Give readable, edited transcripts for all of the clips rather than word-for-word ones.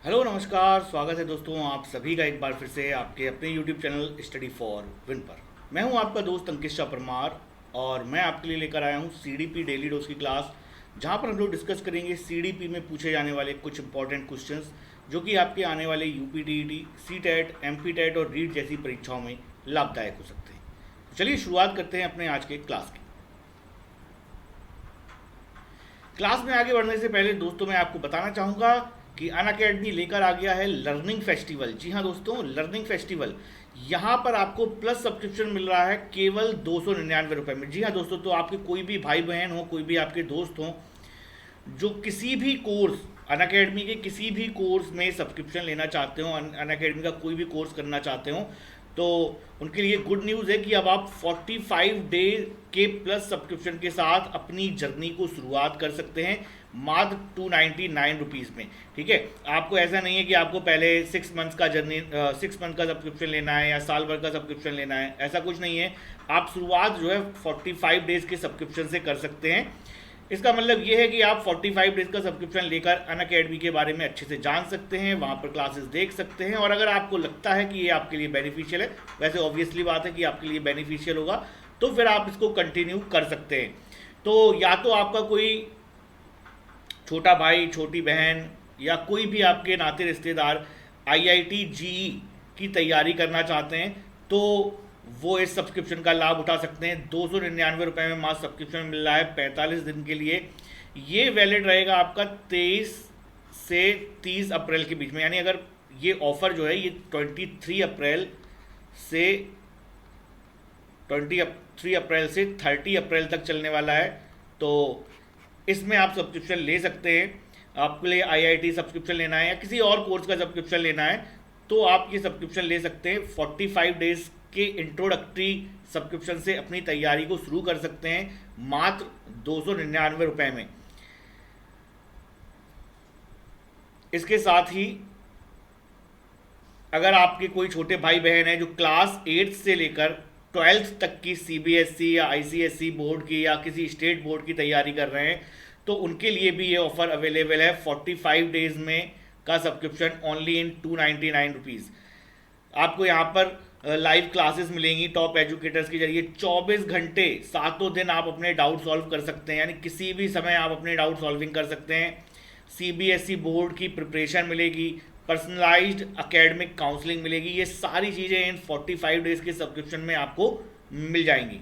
Hello नमस्कार, स्वागत है दोस्तों आप सभी का एक बार फिर से आपके अपने YouTube channel study for win पर। मैं हूं आपका दोस्त अंकित शाह परमार और मैं आपके लिए लेकर आया हूं सीडीपी डेली डोज की क्लास, जहां पर हम लोग डिस्कस करेंगे सीडीपी में पूछे जाने वाले कुछ इंपॉर्टेंट क्वेश्चंस जो कि आपके आने वाले यूपीटीईटी, सीटेट, एमपीटेट और रीट जैसी परीक्षाओं में लाभदायक हो सकते हैं। तो चलिए शुरुआत करते हैं अपने आज के क्लास की। क्लास में आगे बढ़ने से पहले दोस्तों मैं आपको बताना चाहूँगा कि अनअकैडमी लेकर आ गया है लर्निंग फेस्टिवल। जी हाँ दोस्तों, लर्निंग फेस्टिवल। यहाँ पर आपको प्लस सब्सक्रिप्शन मिल रहा है केवल 299 रुपये में। जी हाँ दोस्तों, तो आपके कोई भी भाई बहन हो, कोई भी आपके दोस्त हो जो किसी भी कोर्स अनअकैडमी के किसी भी कोर्स में सब्सक्रिप्शन लेना चाहते हो, अनअकैडमी का कोई भी कोर्स करना चाहते हो, तो उनके लिए गुड न्यूज़ है कि अब आप 45 डे के प्लस सब्सक्रिप्शन के साथ अपनी जर्नी को शुरुआत कर सकते हैं मात्र 299 रुपीज़ में। ठीक है, आपको ऐसा नहीं है कि आपको पहले 6 मंथ्स का 6 मंथ का सब्सक्रिप्शन लेना है या साल भर का सब्सक्रिप्शन लेना है, ऐसा कुछ नहीं है। आप शुरुआत जो है 45 डेज़ के सब्सक्रिप्शन से कर सकते हैं। इसका मतलब ये है कि आप 45 डेज़ का सब्सक्रिप्शन लेकर अनअकैडमी के बारे में अच्छे से जान सकते हैं, वहाँ पर क्लासेस देख सकते हैं, और अगर आपको लगता है कि ये आपके लिए बेनिफिशियल है, वैसे ऑब्वियसली बात है कि आपके लिए बेनिफिशियल होगा, तो फिर आप इसको कंटिन्यू कर सकते हैं। तो या तो आपका कोई छोटा भाई, छोटी बहन या कोई भी आपके नाते रिश्तेदार आईआईटी जेईई की तैयारी करना चाहते हैं, तो वो इस सब्सक्रिप्शन का लाभ उठा सकते हैं। 299 रुपये में मात्र सब्सक्रिप्शन मिल रहा है 45 दिन के लिए। ये वैलिड रहेगा आपका 23 से 30 अप्रैल के बीच में, यानी अगर ये ऑफ़र जो है ये 23 अप्रैल से 30 अप्रैल तक चलने वाला है। तो इसमें आप सब्सक्रिप्शन ले सकते हैं। आपके लिए आईआईटी सब्सक्रिप्शन लेना है या किसी और कोर्स का सब्सक्रिप्शन लेना है, तो आप ये सब्सक्रिप्शन ले सकते हैं। 45 डेज़ के इंट्रोडक्टरी सब्सक्रिप्शन से अपनी तैयारी को शुरू कर सकते हैं मात्र 299 रुपये में। इसके साथ ही अगर आपके कोई छोटे भाई बहन है जो क्लास 8 से लेकर 12th तक की सीबीएसई या आईसीएसई बोर्ड की या किसी स्टेट बोर्ड की तैयारी कर रहे हैं, तो उनके लिए भी ये ऑफ़र अवेलेबल है। 45 डेज़ में का सब्सक्रिप्शन ओनली इन 299 रुपीज़। आपको यहाँ पर लाइव क्लासेस मिलेंगी टॉप एजुकेटर्स के जरिए। 24 घंटे सातों दिन आप अपने डाउट सॉल्व कर सकते हैं, यानी किसी भी समय आप अपने डाउट सॉल्विंग कर सकते हैं। सीबीएसई बोर्ड की प्रिपरेशन मिलेगी, पर्सनलाइज्ड एकेडमिक काउंसलिंग मिलेगी। ये सारी चीज़ें इन 45 डेज़ के सब्सक्रिप्शन में आपको मिल जाएंगी।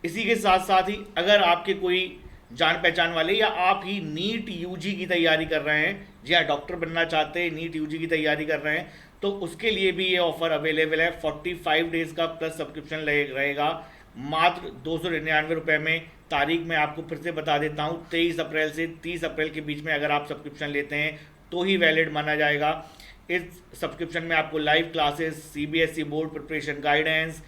इसी के साथ साथ ही अगर आपके कोई जान पहचान वाले या आप ही नीट यूजी की तैयारी कर रहे हैं, जी हाँ, डॉक्टर बनना चाहते हैं, नीट यूजी की तैयारी कर रहे हैं, तो उसके लिए भी ये ऑफ़र अवेलेबल है। 45 डेज़ का प्लस सब्सक्रिप्शन रहेगा मात्र 299 रुपये में। तारीख मैं आपको फिर से बता देता हूँ, 23 अप्रैल से 30 अप्रैल के बीच में अगर आप सब्सक्रिप्शन लेते हैं तो ही वैलिड माना जाएगा। इस सब्सक्रिप्शन में आपको live classes, CBSE board preparation guidance,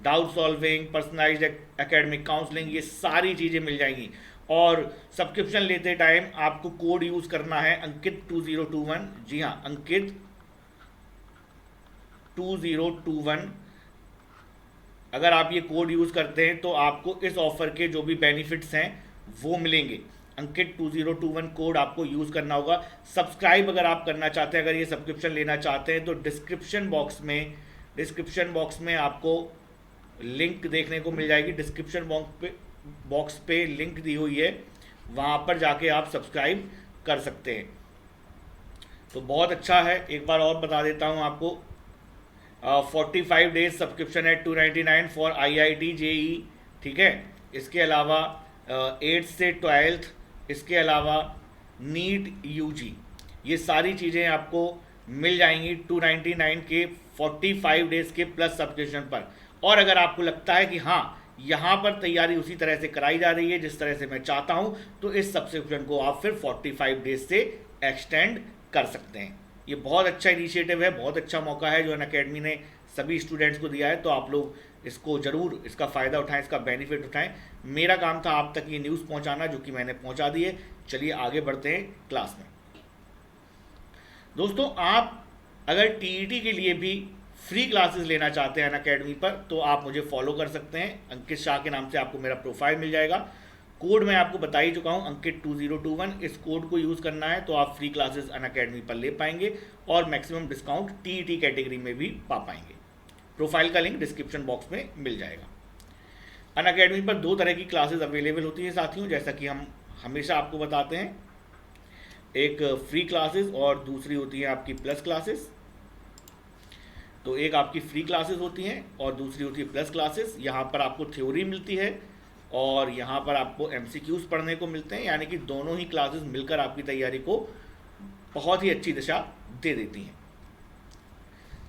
doubt solving, personalised academic counselling, ये सारी चीज़ें मिल जाएंगी। और सब्सक्रिप्शन लेते टाइम आपको कोड यूज़ करना है अंकित 2021। जी हाँ, अंकित 2021। अगर आप ये कोड यूज़ करते हैं तो आपको इस ऑफ़र के जो भी बेनिफिट्स हैं वो मिलेंगे। अंकित 2021 कोड आपको यूज़ करना होगा। सब्सक्राइब अगर आप करना चाहते हैं, अगर ये सब्सक्रिप्शन लेना चाहते हैं, तो डिस्क्रिप्शन बॉक्स में आपको लिंक देखने को मिल जाएगी। डिस्क्रिप्शन बॉक्स पे लिंक दी हुई है, वहाँ पर जाके आप सब्सक्राइब कर सकते हैं। तो बहुत अच्छा है। एक बार और बता देता हूँ आपको, 45 डेज सब्सक्रिप्शन है 299 फॉर आईआईटी जेईई। ठीक है, इसके अलावा 8 से 12th, इसके अलावा नीट यूजी, ये सारी चीज़ें आपको मिल जाएंगी 299 के 45 डेज़ के प्लस सब्सक्रिप्शन पर। और अगर आपको लगता है कि हाँ, यहाँ पर तैयारी उसी तरह से कराई जा रही है जिस तरह से मैं चाहता हूँ, तो इस सब्सक्रिप्शन को आप फिर 45 डेज से एक्सटेंड कर सकते हैं। ये बहुत अच्छा इनिशिएटिव है, बहुत अच्छा मौका है जो अनअकैडमी ने सभी स्टूडेंट्स को दिया है। तो आप लोग इसको ज़रूर, इसका फ़ायदा उठाएं, इसका बेनिफिट उठाएं। मेरा काम था आप तक ये न्यूज़ पहुंचाना, जो कि मैंने पहुंचा दी है। चलिए आगे बढ़ते हैं क्लास में। दोस्तों, आप अगर टीईटी के लिए भी फ्री क्लासेस लेना चाहते हैं अनअकैडमी पर, तो आप मुझे फॉलो कर सकते हैं। अंकित शाह के नाम से आपको मेरा प्रोफाइल मिल जाएगा। कोड मैं आपको बता ही चुका हूँ, अंकित 2021। इस कोड को यूज़ करना है तो आप फ्री क्लासेस अनअकैडमी पर ले पाएंगे और मैक्सिमम डिस्काउंट टीईटी कैटेगरी में भी पा पाएंगे। प्रोफाइल का लिंक डिस्क्रिप्शन बॉक्स में मिल जाएगा। अनअकैडमी पर 2 तरह की क्लासेस अवेलेबल होती हैं साथियों, जैसा कि हम हमेशा आपको बताते हैं, एक फ्री क्लासेस और दूसरी होती है आपकी प्लस क्लासेस। तो एक आपकी फ्री क्लासेस होती हैं और दूसरी होती है प्लस क्लासेस। यहाँ पर आपको थ्योरी मिलती है और यहाँ पर आपको एमसीक्यूज पढ़ने को मिलते हैं, यानी कि दोनों ही क्लासेस मिलकर आपकी तैयारी को बहुत ही अच्छी दिशा दे देती हैं।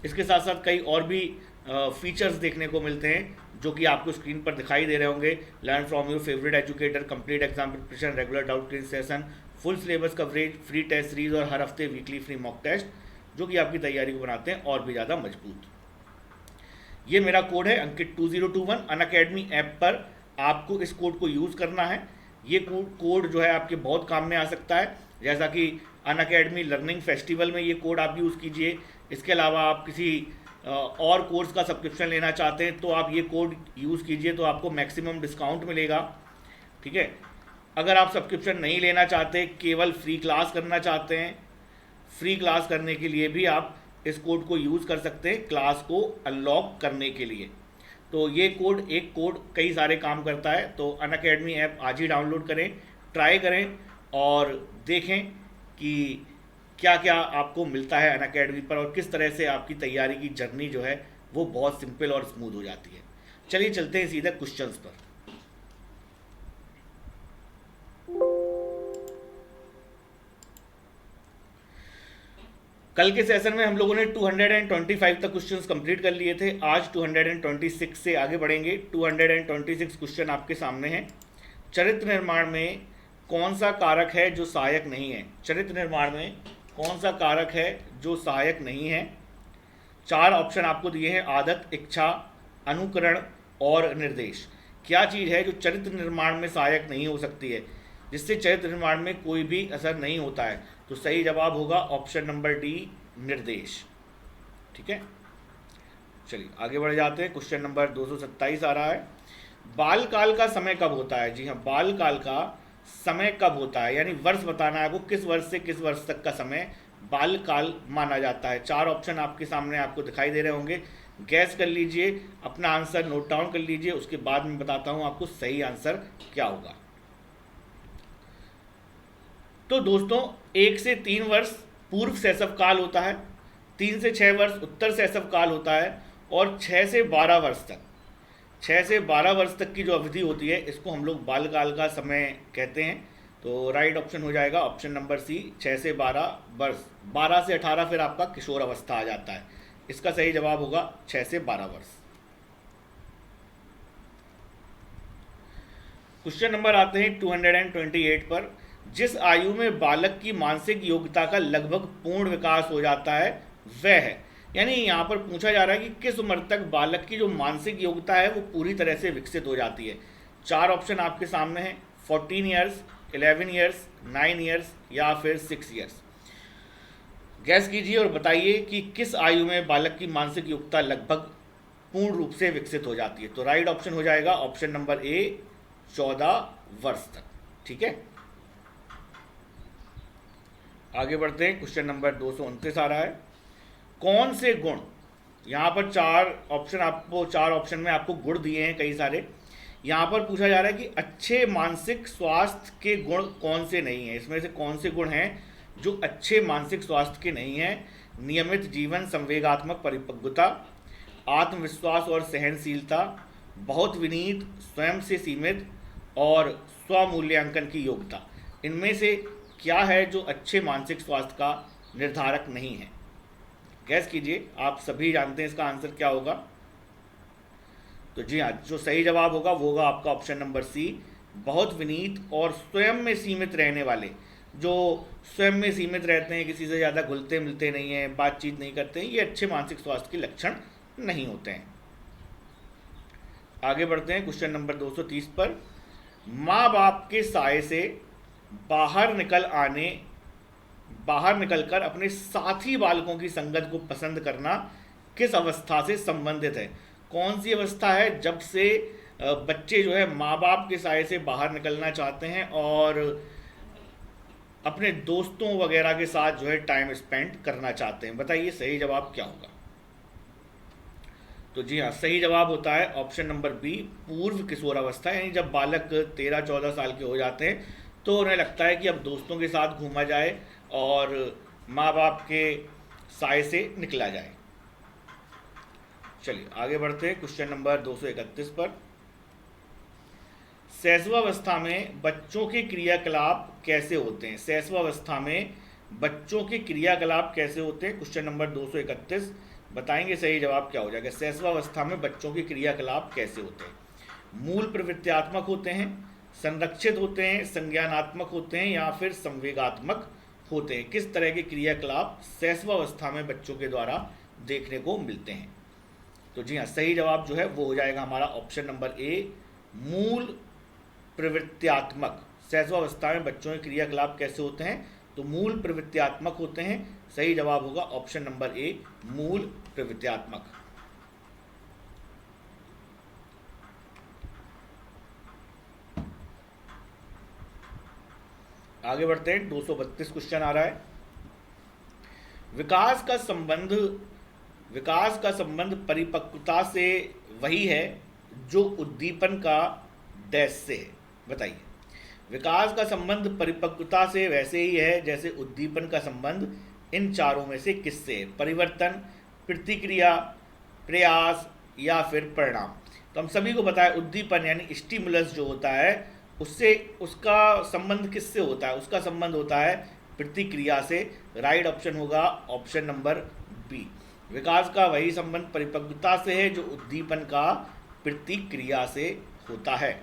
इसके साथ साथ कई और भी फीचर्स देखने को मिलते हैं जो कि आपको स्क्रीन पर दिखाई दे रहे होंगे। Learn from your favourite educator, complete exam preparation, regular doubt clear session, full syllabus coverage, free test series और हर हफ्ते वीकली फ्री मॉक टेस्ट, जो कि आपकी तैयारी को बनाते हैं और भी ज़्यादा मजबूत। ये मेरा कोड है अंकित 2021। अनअकैडमी ऐप पर आपको इस कोड को यूज़ करना है। ये कोड जो है आपके बहुत काम में आ सकता है, जैसा कि अनअकैडमी लर्निंग फेस्टिवल में ये कोड आप यूज़ कीजिए। इसके अलावा आप किसी और कोर्स का सब्सक्रिप्शन लेना चाहते हैं तो आप ये कोड यूज़ कीजिए, तो आपको मैक्सिमम डिस्काउंट मिलेगा। ठीक है, अगर आप सब्सक्रिप्शन नहीं लेना चाहते, केवल फ्री क्लास करना चाहते हैं, फ्री क्लास करने के लिए भी आप इस कोड को यूज़ कर सकते हैं क्लास को अनलॉक करने के लिए। तो ये कोड, एक कोड कई सारे काम करता है। तो अनअकैडमी ऐप आज ही डाउनलोड करें, ट्राई करें और देखें कि क्या क्या आपको मिलता है अनअकैडमी पर और किस तरह से आपकी तैयारी की जर्नी जो है वो बहुत सिंपल और स्मूथ हो जाती है। चलिए चलते हैं सीधे क्वेश्चंस पर। कल के सेशन में हम लोगों ने 225 तक क्वेश्चंस कंप्लीट कर लिए थे। आज 226 से आगे बढ़ेंगे। 226 क्वेश्चन आपके सामने हैं। चरित्र निर्माण में कौन सा कारक है जो सहायक नहीं है? चरित्र निर्माण में कौन सा कारक है जो सहायक नहीं है? 4 ऑप्शन आपको दिए हैं, आदत, इच्छा, अनुकरण और निर्देश। क्या चीज़ है जो चरित्र निर्माण में सहायक नहीं हो सकती है, जिससे चरित्र निर्माण में कोई भी असर नहीं होता है? तो सही जवाब होगा ऑप्शन नंबर डी, निर्देश। ठीक है, चलिए आगे बढ़ जाते हैं। क्वेश्चन नंबर 227 आ रहा है, बाल काल का समय कब होता है? जी हाँ, बाल काल का समय कब होता है, यानी वर्ष बताना है आपको, किस वर्ष से किस वर्ष तक का समय बाल काल माना जाता है। 4 ऑप्शन आपके सामने आपको दिखाई दे रहे होंगे, गैस कर लीजिए, अपना आंसर नोट डाउन कर लीजिए, उसके बाद मैं बताता हूं आपको सही आंसर क्या होगा। तो दोस्तों 1 से 3 वर्ष पूर्व शैशव काल होता है, 3 से 6 वर्ष उत्तर शैशव काल होता है और 6 से 12 वर्ष तक, 6 से 12 वर्ष तक की जो अवधि होती है इसको हम लोग बाल काल का समय कहते हैं। तो राइट ऑप्शन हो जाएगा ऑप्शन नंबर सी, 6 से 12 वर्ष। 12 से 18 फिर आपका किशोर अवस्था आ जाता है। इसका सही जवाब होगा 6 से 12 वर्ष। क्वेश्चन नंबर आते हैं 228 पर, जिस आयु में बालक की मानसिक योग्यता का लगभग पूर्ण विकास हो जाता है वह है, यानी यहाँ पर पूछा जा रहा है कि किस उम्र तक बालक की जो मानसिक योग्यता है वो पूरी तरह से विकसित हो जाती है। 4 ऑप्शन आपके सामने हैं, 14 ईयर्स, 11 ईयर्स, 9 ईयर्स या फिर 6 ईयर्स। गैस कीजिए और बताइए कि किस आयु में बालक की मानसिक योग्यता लगभग पूर्ण रूप से विकसित हो जाती है। तो राइट ऑप्शन हो जाएगा ऑप्शन नंबर ए, 14 वर्ष तक। ठीक है, आगे बढ़ते हैं। क्वेश्चन नंबर 229 आ रहा है, कौन से गुण, यहाँ पर 4 ऑप्शन में आपको गुण दिए हैं कई सारे। यहाँ पर पूछा जा रहा है कि अच्छे मानसिक स्वास्थ्य के गुण कौन से नहीं हैं, इसमें से कौन से गुण हैं जो अच्छे मानसिक स्वास्थ्य के नहीं हैं? नियमित जीवन, संवेगात्मक परिपक्वता, आत्मविश्वास और सहनशीलता, बहुत विनीत, स्वयं से सीमित और स्वमूल्यांकन की योग्यता। इनमें से क्या है जो अच्छे मानसिक स्वास्थ्य का निर्धारक नहीं है? गैस कीजिए, आप सभी जानते हैं इसका आंसर क्या होगा। तो जी हाँ, जो सही जवाब होगा वो होगा आपका ऑप्शन नंबर सी, बहुत विनीत और स्वयं में सीमित रहने वाले। जो स्वयं में सीमित रहते हैं, किसी से ज़्यादा घुलते मिलते नहीं हैं, बातचीत नहीं करते हैं, ये अच्छे मानसिक स्वास्थ्य के लक्षण नहीं होते हैं। आगे बढ़ते हैं क्वेश्चन नंबर 230 पर, माँ बाप के साए से बाहर निकलकर अपने साथी बालकों की संगत को पसंद करना किस अवस्था से संबंधित है? कौन सी अवस्था है जब से बच्चे जो है माँ बाप के साए से बाहर निकलना चाहते हैं और अपने दोस्तों वगैरह के साथ जो है टाइम स्पेंड करना चाहते हैं। बताइए सही जवाब क्या होगा? तो जी हाँ, सही जवाब होता है ऑप्शन नंबर बी, पूर्व किशोरावस्था। यानी जब बालक 13-14 साल के हो जाते हैं तो उन्हें लगता है कि अब दोस्तों के साथ घूमा जाए और माँ बाप के साए से निकला जाए। चलिए आगे बढ़ते हैं क्वेश्चन नंबर 231 पर। शैशवावस्था में बच्चों के क्रियाकलाप कैसे होते हैं? शैशवावस्था में बच्चों के क्रियाकलाप कैसे होते हैं? क्वेश्चन नंबर 231, बताएंगे सही जवाब क्या हो जाएगा? शैशवावस्था में बच्चों के क्रियाकलाप कैसे होते हैं? मूल प्रवृत्त्यात्मक होते हैं, संरक्षित होते हैं, संज्ञानात्मक होते हैं या फिर संवेगात्मक होते हैं? किस तरह के क्रियाकलाप शैशवावस्था में बच्चों के द्वारा देखने को मिलते हैं? तो जी हाँ, सही जवाब जो है वो हो जाएगा हमारा ऑप्शन नंबर ए, मूल प्रवृत्त्यात्मक। शैशवावस्था में बच्चों के क्रियाकलाप कैसे होते हैं? तो मूल प्रवृत्त्यात्मक होते हैं। सही जवाब होगा ऑप्शन नंबर ए, मूल प्रवृत्त्यात्मक। आगे बढ़ते हैं, 232 क्वेश्चन आ रहा है। विकास का संबंध परिपक्वता से वही है जो उद्दीपन का डैश से है। बताइए, विकास का संबंध परिपक्वता से वैसे ही है जैसे उद्दीपन का संबंध इन चारों में से किससे है? परिवर्तन, प्रतिक्रिया, प्रयास या फिर परिणाम? तो हम सभी को पता है उद्दीपन यानी स्टिमुलस जो होता है उससे उसका संबंध किससे होता है? उसका संबंध होता है प्रतिक्रिया से। राइट ऑप्शन होगा ऑप्शन नंबर बी। विकास का वही संबंध परिपक्वता से है जो उद्दीपन का प्रतिक्रिया से होता है।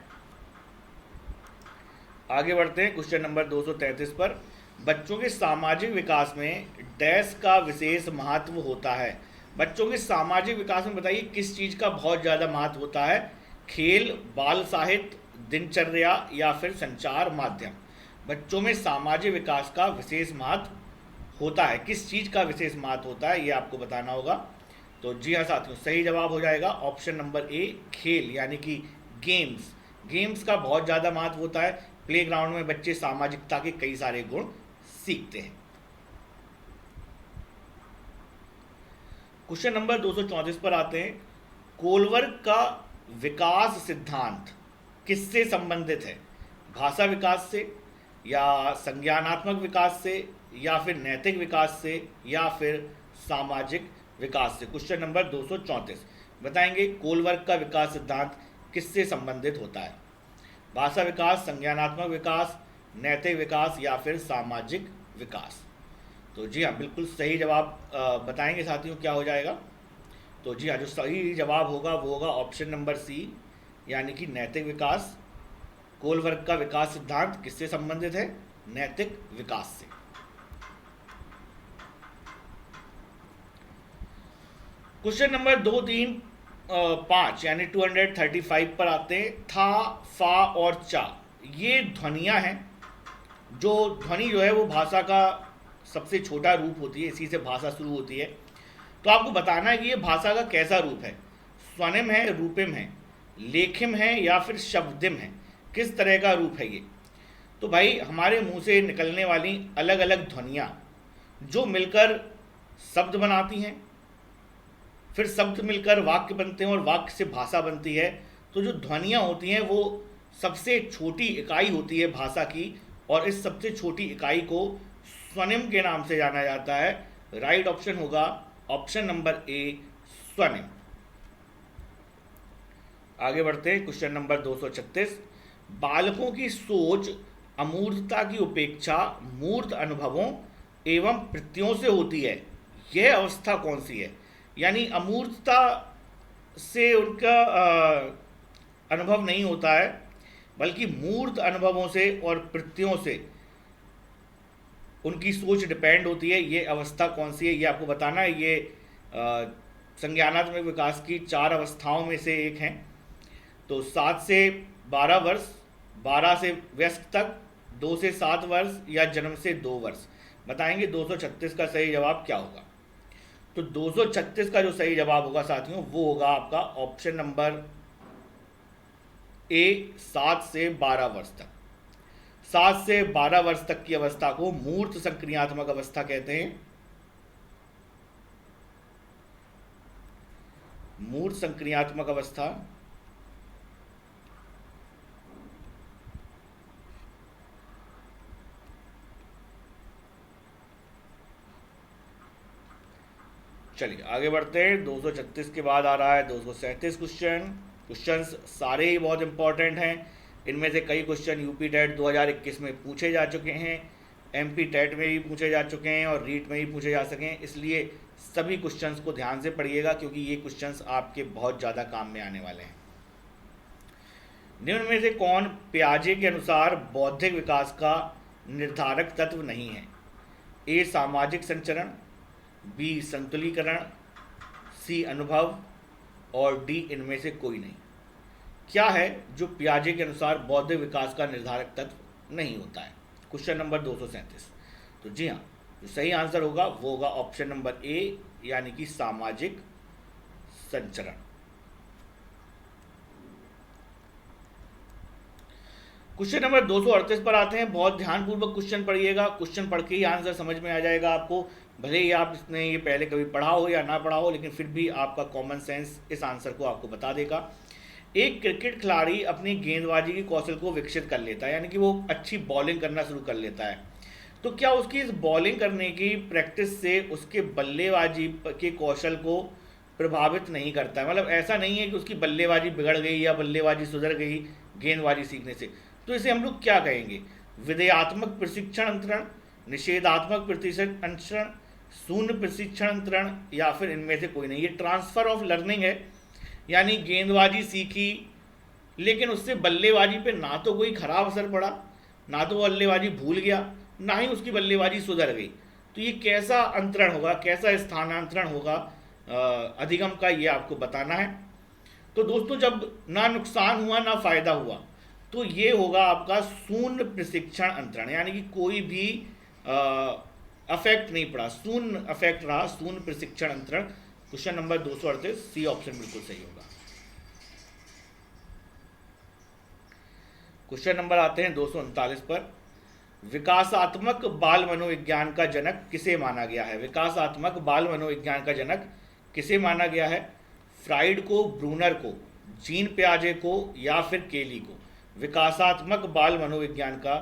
आगे बढ़ते हैं क्वेश्चन नंबर 233 पर। बच्चों के सामाजिक विकास में डैश का विशेष महत्व होता है। बच्चों के सामाजिक विकास में बताइए किस चीज़ का बहुत ज़्यादा महत्व होता है? खेल, बाल साहित्य, दिनचर्या या फिर संचार माध्यम? बच्चों में सामाजिक विकास का विशेष महत्व होता है। किस चीज़ का विशेष महत्व होता है ये आपको बताना होगा। तो जी हाँ साथियों, सही जवाब हो जाएगा ऑप्शन नंबर ए, खेल यानी कि गेम्स। गेम्स का बहुत ज़्यादा महत्व होता है। प्लेग्राउंड में बच्चे सामाजिकता के कई सारे गुण सीखते हैं। क्वेश्चन नंबर 234 पर आते हैं। कोलवर्ग का विकास सिद्धांत किससे संबंधित है? भाषा विकास से या संज्ञानात्मक विकास से या फिर नैतिक विकास से या फिर सामाजिक विकास से? क्वेश्चन नंबर 234, बताएंगे कोलवर्ग का विकास सिद्धांत किससे संबंधित होता है? भाषा विकास, संज्ञानात्मक विकास, नैतिक विकास या फिर सामाजिक विकास? तो जी हाँ, बिल्कुल सही जवाब बताएंगे साथियों क्या हो जाएगा? तो जी हाँ, जो सही जवाब होगा वो होगा ऑप्शन नंबर सी, यानी कि नैतिक विकास। कोलवर्ग का विकास सिद्धांत किससे संबंधित है? नैतिक विकास से। क्वेश्चन नंबर 2, 3, 5 यानी 235 पर आते हैं। था, फा और चा ये ध्वनियाँ हैं। जो ध्वनि जो है वो भाषा का सबसे छोटा रूप होती है, इसी से भाषा शुरू होती है। तो आपको बताना है कि ये भाषा का कैसा रूप है? स्वनिम है, रूपिम है, लेखिम है या फिर शब्दिम है? किस तरह का रूप है ये? तो भाई हमारे मुंह से निकलने वाली अलग अलग ध्वनियाँ जो मिलकर शब्द बनाती हैं, फिर शब्द मिलकर वाक्य बनते हैं और वाक्य से भाषा बनती है। तो जो ध्वनियाँ होती हैं वो सबसे छोटी इकाई होती है भाषा की, और इस सबसे छोटी इकाई को स्वनिम के नाम से जाना जाता है। राइट ऑप्शन होगा ऑप्शन नंबर ए, स्वनिम। आगे बढ़ते हैं क्वेश्चन नंबर 236। बालकों की सोच अमूर्तता की उपेक्षा मूर्त अनुभवों एवं कृत्यों से होती है, यह अवस्था कौन सी है? यानी अमूर्तता से उनका अनुभव नहीं होता है, बल्कि मूर्त अनुभवों से और कृत्यों से उनकी सोच डिपेंड होती है। ये अवस्था कौन सी है ये आपको बताना है। ये संज्ञानात्मक विकास की 4 अवस्थाओं में से एक हैं। तो 7 से 12 वर्ष, 12 से वयस्क तक, 2 से 7 वर्ष या जन्म से 2 वर्ष? बताएंगे 236 का सही जवाब क्या होगा? तो 236 का जो सही जवाब होगा साथियों वो होगा आपका ऑप्शन नंबर ए 7 से 12 वर्ष तक। 7 से 12 वर्ष तक की अवस्था को मूर्त संक्रियात्मक अवस्था कहते हैं। मूर्त संक्रियात्मक अवस्था चलिए आगे बढ़ते हैं। 236 के बाद आ रहा है 237 क्वेश्चंस सारे ही बहुत इंपॉर्टेंट हैं। इनमें से कई क्वेश्चन यूपी टेट 2021 में पूछे जा चुके हैं, एमपी टेट में भी पूछे जा चुके हैं और रीट में भी पूछे जा सके हैं। इसलिए सभी क्वेश्चंस को ध्यान से पढ़िएगा क्योंकि ये क्वेश्चंस आपके बहुत ज़्यादा काम में आने वाले हैं। निम्न में से कौन पियाजे के अनुसार बौद्धिक विकास का निर्धारक तत्व नहीं है? ए सामाजिक संचरण, बी संतुलीकरण, सी अनुभव और डी इनमें से कोई नहीं। क्या है जो पियाजे के अनुसार बौद्धिक विकास का निर्धारक तत्व नहीं होता है? Question number 237। तो जी हाँ, जो सही आंसर होगा वो होगा ऑप्शन नंबर ए यानी कि सामाजिक संचरण। क्वेश्चन नंबर 238 पर आते हैं। बहुत ध्यानपूर्वक क्वेश्चन पढ़िएगा, क्वेश्चन पढ़ के ही आंसर समझ में आ जाएगा आपको। भले ही आपने ये पहले कभी पढ़ा हो या ना पढ़ा हो, लेकिन फिर भी आपका कॉमन सेंस इस आंसर को आपको बता देगा। एक क्रिकेट खिलाड़ी अपनी गेंदबाजी के कौशल को विकसित कर लेता है, यानी कि वो अच्छी बॉलिंग करना शुरू कर लेता है। तो क्या उसकी इस बॉलिंग करने की प्रैक्टिस से उसके बल्लेबाजी के कौशल को प्रभावित नहीं करता है? मतलब ऐसा नहीं है कि उसकी बल्लेबाजी बिगड़ गई या बल्लेबाजी सुधर गई गेंदबाजी सीखने से। तो इसे हम लोग क्या कहेंगे? विधेयात्मक प्रशिक्षण अंतरण, निषेधात्मक प्रशिक्षण अंतरण, शून्य प्रशिक्षण अंतरण या फिर इनमें से कोई नहीं। ये ट्रांसफर ऑफ लर्निंग है, यानी गेंदबाजी सीखी लेकिन उससे बल्लेबाजी पे ना तो कोई खराब असर पड़ा, ना तो बल्लेबाजी भूल गया, ना ही उसकी बल्लेबाजी सुधर गई। तो ये कैसा अंतरण होगा, कैसा स्थानांतरण होगा अधिगम का, ये आपको बताना है। तो दोस्तों जब ना नुकसान हुआ ना फायदा हुआ तो ये होगा आपका शून्य प्रशिक्षण अंतरण, यानी कि कोई भी अफेक्ट नहीं पड़ा, शून्य अफेक्ट रहा, शून्य प्रशिक्षण अंतरण। क्वेश्चन नंबर 238 सी ऑप्शन बिल्कुल सही होगा। क्वेश्चन नंबर आते हैं 239 पर। विकासात्मक बाल मनोविज्ञान का जनक किसे माना गया है? विकासात्मक बाल मनोविज्ञान का जनक किसे माना गया है? फ्राइड को, ब्रूनर को, जीन पियाजे को या फिर केली को? विकासात्मक बाल मनोविज्ञान का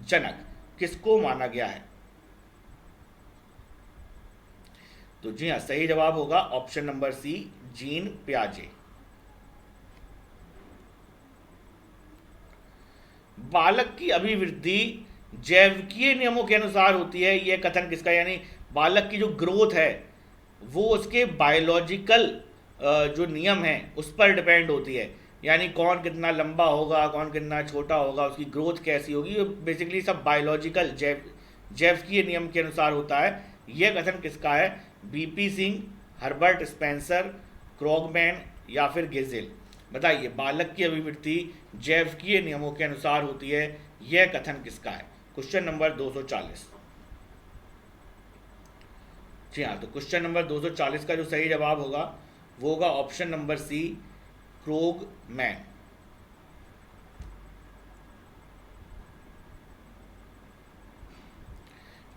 जनक किसको माना गया है? तो जी हाँ, सही जवाब होगा ऑप्शन नंबर सी, जीन पियाजे। बालक की अभिवृद्धि जैविकीय नियमों के अनुसार होती है, यह कथन किसका? यानी बालक की जो ग्रोथ है वो उसके बायोलॉजिकल जो नियम है उस पर डिपेंड होती है, यानी कौन कितना लंबा होगा, कौन कितना छोटा होगा, उसकी ग्रोथ कैसी होगी, ये बेसिकली सब बायोलॉजिकल जैविकीय नियम के अनुसार होता है। यह कथन किसका है? बीपी सिंह, हर्बर्ट स्पेंसर, क्रॉगमैन या फिर गेजेल? बताइए, बालक की अभिवृद्धि जैविकीय नियमों के अनुसार होती है, यह कथन किसका है? Question number 240। जी हाँ, तो क्वेश्चन नंबर 240 का जो सही जवाब होगा वो होगा ऑप्शन नंबर सी, क्रोगमैन।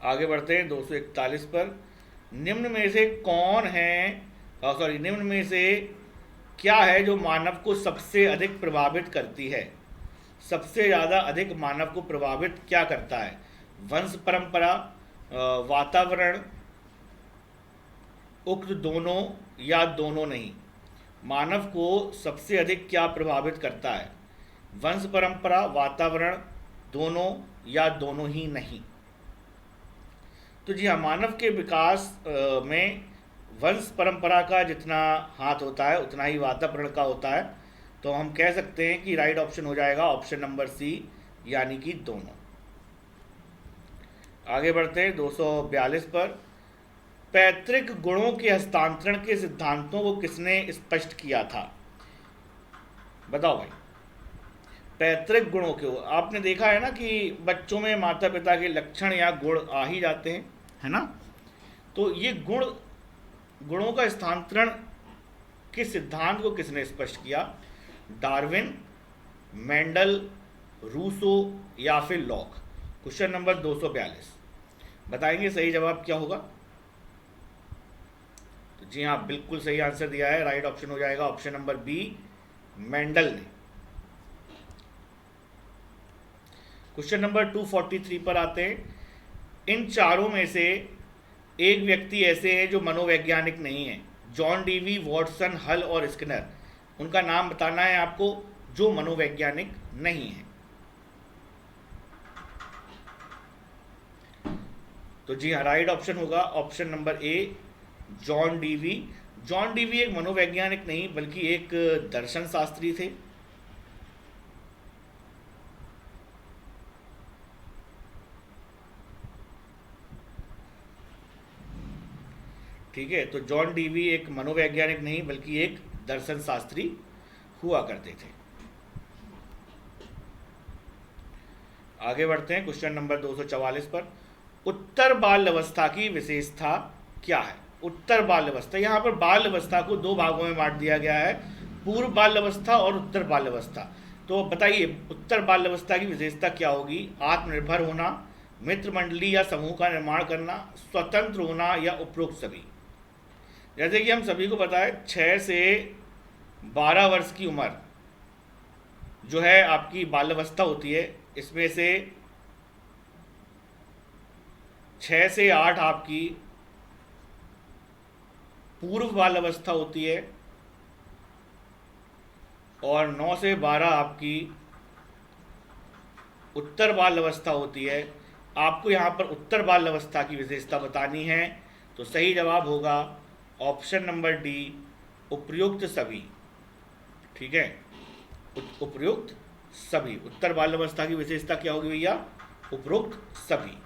आगे बढ़ते हैं 241 पर। निम्न में से कौन है, निम्न में से क्या है जो मानव को सबसे अधिक प्रभावित करती है? सबसे ज़्यादा अधिक मानव को प्रभावित क्या करता है? वंश परंपरा, वातावरण, उक्त दोनों या दोनों नहीं? मानव को सबसे अधिक क्या प्रभावित करता है? वंश परंपरा, वातावरण, दोनों या दोनों ही नहीं? तो जी हाँ, मानव के विकास में वंश परंपरा का जितना हाथ होता है उतना ही वातावरण का होता है। तो हम कह सकते हैं कि राइट ऑप्शन हो जाएगा ऑप्शन नंबर सी, यानी कि दोनों। आगे बढ़ते हैं 242 पर। पैतृक गुणों के हस्तांतरण के सिद्धांतों को किसने स्पष्ट किया था? बताओ भाई। पैतृक गुणों के, आपने देखा है ना कि बच्चों में माता पिता के लक्षण या गुण आ ही जाते हैं, है ना? तो ये गुणों का हस्तांतरण के सिद्धांत को किसने स्पष्ट किया? डार्विन, मेंडल, रूसो या फिर लॉक। क्वेश्चन नंबर 242, बताएंगे सही जवाब क्या होगा। तो जी हाँ, बिल्कुल सही आंसर दिया है, राइट ऑप्शन हो जाएगा ऑप्शन नंबर बी, मेंडल ने। क्वेश्चन नंबर 243 पर आते हैं। इन चारों में से एक व्यक्ति ऐसे हैं जो मनोवैज्ञानिक नहीं है, जॉन डीवी, वॉटसन, हल और स्किनर। उनका नाम बताना है आपको जो मनोवैज्ञानिक नहीं है। तो जी हाँ, राइट ऑप्शन होगा option number A, John Dewey. John Dewey एक मनोवैज्ञानिक नहीं बल्कि एक दर्शन शास्त्री थे। ठीक है, तो जॉन डीवी एक मनोवैज्ञानिक नहीं बल्कि एक दर्शन शास्त्री हुआ करते थे। आगे बढ़ते हैं क्वेश्चन नंबर 244 पर। उत्तर बाल अवस्था की विशेषता क्या है। उत्तर बाल अवस्था, यहाँ पर बाल अवस्था को दो भागों में बांट दिया गया है, पूर्व बाल अवस्था और उत्तर बाल अवस्था। तो बताइए उत्तर बाल अवस्था की विशेषता क्या होगी। आत्मनिर्भर होना, मित्र मंडली या समूह का निर्माण करना, स्वतंत्र होना या उपरोक्त सभी। जैसे कि हम सभी को पता है 6 से 12 वर्ष की उम्र जो है आपकी बाल अवस्था होती है। इसमें से 6 से 8 आपकी पूर्व बाल अवस्था होती है और 9 से 12 आपकी उत्तर बाल अवस्था होती है। आपको यहाँ पर उत्तर बाल अवस्था की विशेषता बतानी है, तो सही जवाब होगा ऑप्शन नंबर डी, उपयुक्त सभी। ठीक है, उपयुक्त सभी। उत्तर बाल अवस्था की विशेषता क्या होगी भैया, उपयुक्त सभी।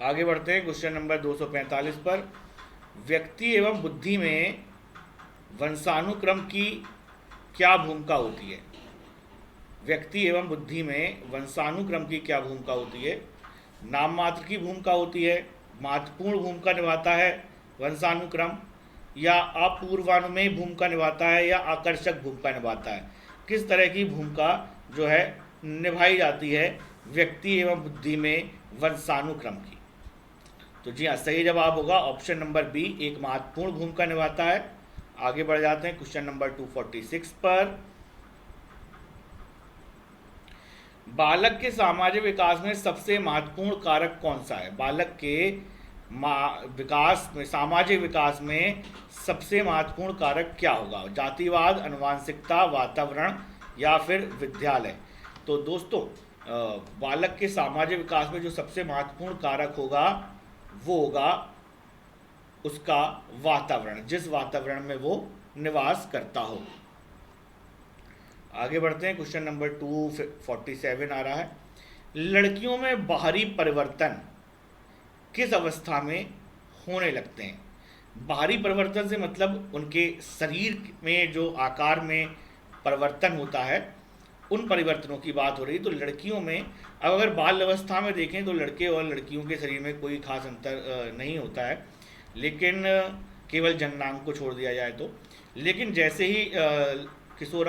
आगे बढ़ते हैं क्वेश्चन नंबर 245 पर। व्यक्ति एवं बुद्धि में वंशानुक्रम की क्या भूमिका होती है। व्यक्ति एवं बुद्धि में वंशानुक्रम की क्या भूमिका होती है। नाम मात्र की भूमिका होती है, महत्वपूर्ण भूमिका निभाता है वंशानुक्रम, या अपूर्वानुमेय भूमिका निभाता है, या आकर्षक भूमिका निभाता है। किस तरह की भूमिका जो है निभाई जाती है व्यक्ति एवं बुद्धि में वंशानुक्रम की। तो जी हाँ, सही जवाब होगा ऑप्शन नंबर बी, एक महत्वपूर्ण भूमिका निभाता है। आगे बढ़ जाते हैं क्वेश्चन नंबर 246 पर। बालक के सामाजिक विकास में सबसे महत्वपूर्ण कारक कौन सा है। बालक के विकास में, सामाजिक विकास में सबसे महत्वपूर्ण कारक क्या होगा। जातिवाद, अनुवांशिकता, वातावरण या फिर विद्यालय। तो दोस्तों बालक के सामाजिक विकास में जो सबसे महत्वपूर्ण कारक होगा वो होगा उसका वातावरण, जिस वातावरण में वो निवास करता हो। आगे बढ़ते हैं क्वेश्चन नंबर 247 आ रहा है। लड़कियों में बाहरी परिवर्तन किस अवस्था में होने लगते हैं। बाहरी परिवर्तन से मतलब उनके शरीर में जो आकार में परिवर्तन होता है, उन परिवर्तनों की बात हो रही है। तो लड़कियों में, अब अगर बाल अवस्था में देखें तो लड़के और लड़कियों के शरीर में कोई खास अंतर नहीं होता है, लेकिन केवल जननांग को छोड़ दिया जाए तो। लेकिन जैसे ही किशोर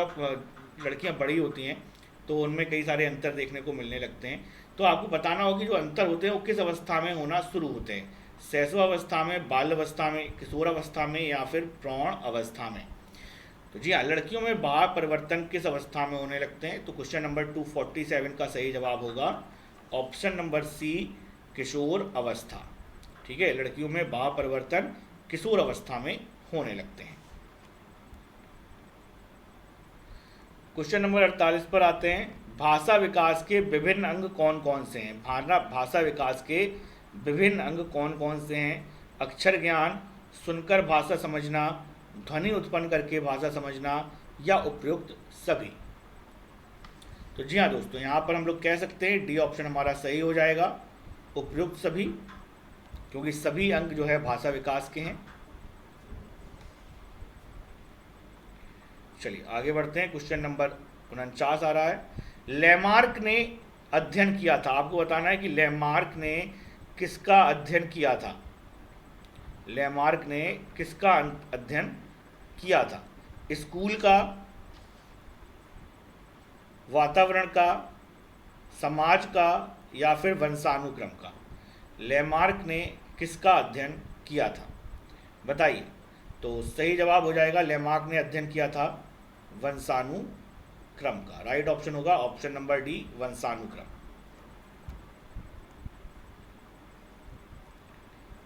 लड़कियां बड़ी होती हैं तो उनमें कई सारे अंतर देखने को मिलने लगते हैं। तो आपको बताना होगा कि जो अंतर होते हैं वो किस अवस्था में होना शुरू होते हैं, शैशवावस्था में, बाल अवस्था में, किशोर अवस्था में या फिर प्रौढ़ अवस्था में। तो जी हाँ, लड़कियों में बाल परिवर्तन किस अवस्था में होने लगते हैं। तो क्वेश्चन नंबर 247 का सही जवाब होगा ऑप्शन नंबर सी, किशोर अवस्था। ठीक है, लड़कियों में बाल परिवर्तन किशोर अवस्था में होने लगते हैं। क्वेश्चन नंबर 48 पर आते हैं। भाषा विकास के विभिन्न अंग कौन कौन से हैं। भाषा विकास के विभिन्न अंग कौन कौन से हैं। अक्षर ज्ञान, सुनकर भाषा समझना, ध्वनि उत्पन्न करके भाषा समझना, या उपयुक्त सभी। तो जी हाँ दोस्तों, यहाँ पर हम लोग कह सकते हैं डी ऑप्शन हमारा सही हो जाएगा, उपयुक्त सभी, क्योंकि सभी अंग जो है भाषा विकास के हैं। चलिए आगे बढ़ते हैं। क्वेश्चन नंबर 49 आ रहा है। लैमार्क ने अध्ययन किया था, आपको बताना है कि लैमार्क ने किसका अध्ययन किया था। लैमार्क ने किसका अध्ययन किया था। स्कूल का, वातावरण का, समाज का या फिर वंशानुक्रम का? लैमार्क ने किसका अध्ययन किया था? बताइए। तो सही जवाब हो जाएगा, लैमार्क ने अध्ययन किया था वंशानुक्रम का। राइट ऑप्शन होगा ऑप्शन नंबर डी, वंशानुक्रम।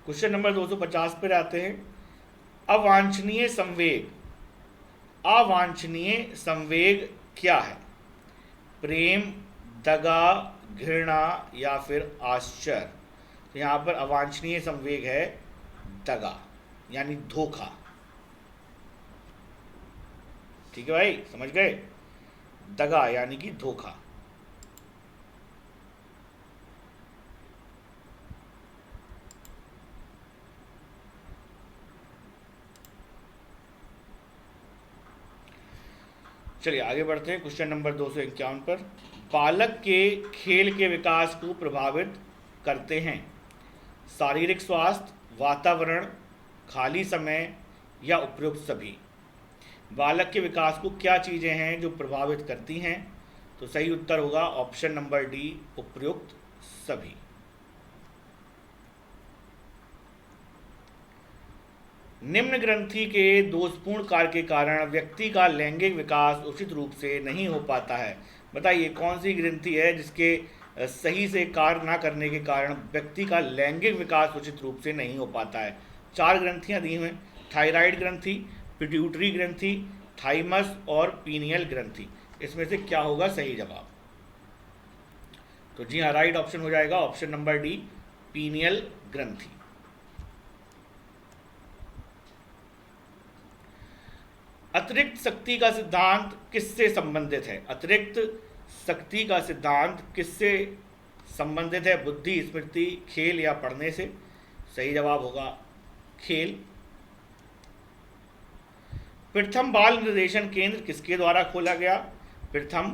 क्वेश्चन नंबर 250 पर आते हैं। अवांछनीय संवेग, अवांछनीय संवेग क्या है? प्रेम, दगा, घृणा या फिर आश्चर्य? तो यहाँ पर अवांछनीय संवेग है दगा, यानी धोखा। ठीक है भाई, समझ गए? दगा यानी कि धोखा। चलिए आगे बढ़ते हैं क्वेश्चन नंबर 251 पर। बालक के खेल के विकास को प्रभावित करते हैं शारीरिक स्वास्थ्य, वातावरण, खाली समय या उपयुक्त सभी? बालक के विकास को क्या चीज़ें हैं जो प्रभावित करती हैं? तो सही उत्तर होगा ऑप्शन नंबर डी, उपयुक्त सभी। निम्न ग्रंथि के दोषपूर्ण कार्य के कारण व्यक्ति का लैंगिक विकास उचित रूप से नहीं हो पाता है। बताइए कौन सी ग्रंथि है जिसके सही से कार्य ना करने के कारण व्यक्ति का लैंगिक विकास उचित रूप से नहीं हो पाता है? 4 ग्रंथियां दी हुई हैं, थायराइड ग्रंथि, पिट्यूटरी ग्रंथि, थाइमस और पीनियल ग्रंथि। इसमें से क्या होगा सही जवाब? तो जी हाँ, राइट ऑप्शन हो जाएगा ऑप्शन नंबर डी, पीनियल ग्रंथि। अतिरिक्त शक्ति का सिद्धांत किससे संबंधित है? अतिरिक्त शक्ति का सिद्धांत किससे संबंधित है? बुद्धि, स्मृति, खेल या पढ़ने से? सही जवाब होगा खेल। प्रथम बाल निर्देशन केंद्र किसके द्वारा खोला गया? प्रथम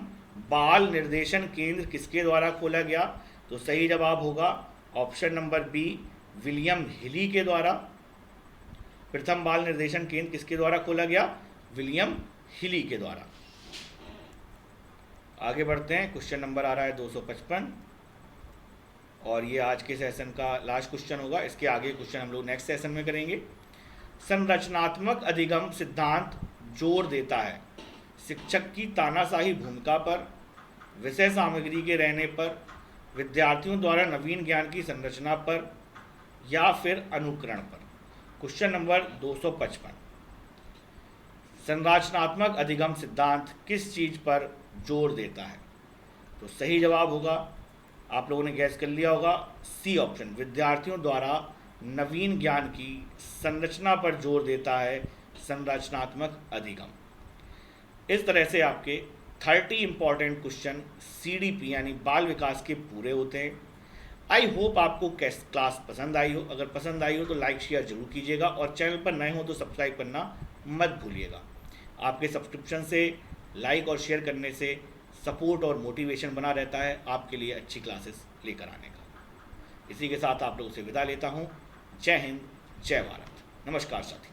बाल निर्देशन केंद्र किसके द्वारा खोला गया? तो सही जवाब होगा ऑप्शन नंबर बी, विलियम हिली के द्वारा। प्रथम बाल निर्देशन केंद्र किसके द्वारा खोला गया? विलियम हिली के द्वारा। आगे बढ़ते हैं, क्वेश्चन नंबर आ रहा है 255 और ये आज के सेशन का लास्ट क्वेश्चन होगा। इसके आगे क्वेश्चन हम लोग नेक्स्ट सेशन में करेंगे। संरचनात्मक अधिगम सिद्धांत जोर देता है शिक्षक की तानाशाही भूमिका पर, विषय सामग्री के रहने पर, विद्यार्थियों द्वारा नवीन ज्ञान की संरचना पर या फिर अनुकरण पर? क्वेश्चन नंबर 255, संरचनात्मक अधिगम सिद्धांत किस चीज़ पर जोर देता है? तो सही जवाब होगा, आप लोगों ने गैस कर लिया होगा, सी ऑप्शन, विद्यार्थियों द्वारा नवीन ज्ञान की संरचना पर जोर देता है संरचनात्मक अधिगम। इस तरह से आपके 30 इंपॉर्टेंट क्वेश्चन CDP यानी बाल विकास के पूरे होते हैं। आई होप आपको क्लास पसंद आई हो। अगर पसंद आई हो तो लाइक शेयर जरूर कीजिएगा और चैनल पर नए हो तो सब्सक्राइब करना मत भूलिएगा। आपके सब्सक्रिप्शन से, लाइक और शेयर करने से सपोर्ट और मोटिवेशन बना रहता है आपके लिए अच्छी क्लासेस लेकर आने का। इसी के साथ आप लोगों से विदा लेता हूँ। जय हिंद, जय भारत, नमस्कार साथी।